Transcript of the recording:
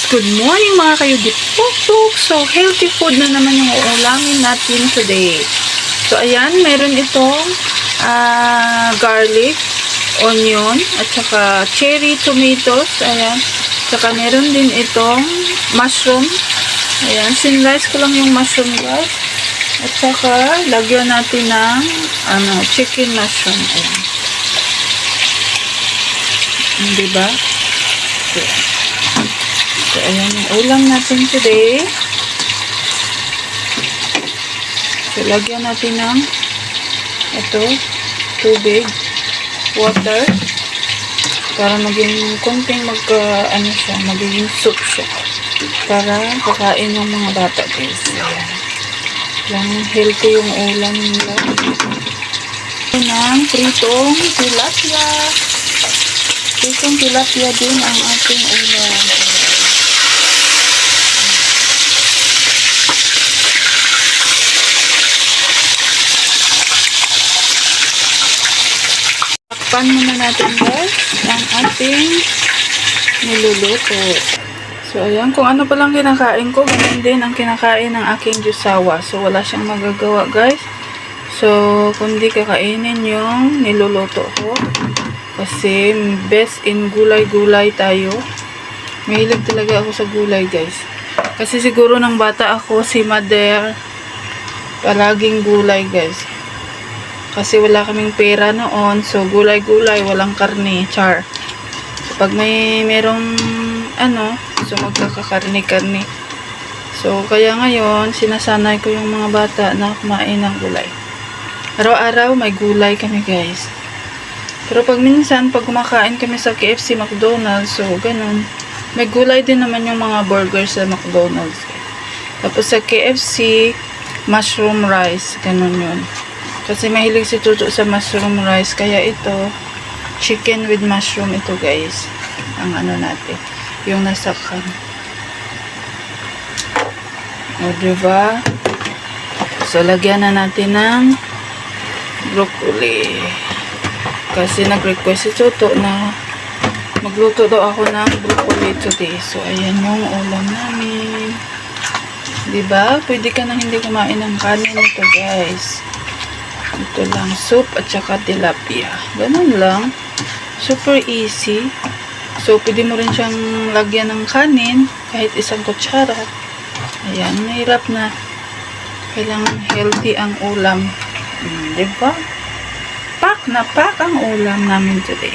Good morning mga kayugit-pok-pok. So, healthy food na naman yung uulamin natin today. So, ayan, meron itong garlic, onion, at saka cherry tomatoes. Ayan. Saka meron din itong mushroom. Ayan, sinlice ko lang yung mushroom, guys. At saka, lagyan natin ng chicken mushroom. Ayan. Diba? Ayan. So, ayan yung ulam natin today. So, lagyan natin ng tubig, water, para maging konting magiging soup siya. Para kakain ng mga bata, guys. Ayan. Lang healthy yung ulam nila. Ng pritong tilapia. Pritong tilapia din ang ating ulam. Takpan muna natin, guys, ang ating niluluto. So, ayan, kung ano palang kinakain ko, ganun din ang kinakain ng aking jusawa. So, wala siyang magagawa, guys. So, kundi kakainin yung niluluto ko. Kasi, best in gulay-gulay tayo. Mahilig talaga ako sa gulay, guys. Kasi siguro nang bata ako, si Mother, palaging gulay, guys. Kasi wala kaming pera noon. So, gulay-gulay, walang karne, char. So, pag merong so magkakakarne-karne. So, kaya ngayon, sinasanay ko yung mga bata na kumain ng gulay. Araw-araw, may gulay kami, guys. Pero pag minsan, pag kumakain kami sa KFC, McDonald's, so, ganun. May gulay din naman yung mga burgers sa McDonald's. Tapos sa KFC, mushroom rice, ganun yun. Kasi mahilig si Tuto sa mushroom rice. Kaya ito, chicken with mushroom ito, guys. Ang natin. Yung nasa kan. O, diba? So, lagyan na natin ng broccoli. Kasi nag-request si Tuto na magluto daw ako ng broccoli today. So, ayan yung ulam namin. Diba? Pwede ka na hindi kumain ng kanin ito, guys. Ito lang, soup at saka tilapia. Ganun lang. Super easy. So, pwede mo rin siyang lagyan ng kanin, kahit isang kutsara. Ayan, mahirap na. Kailangan healthy ang ulam. Diba? Pak na pak ang ulam namin today.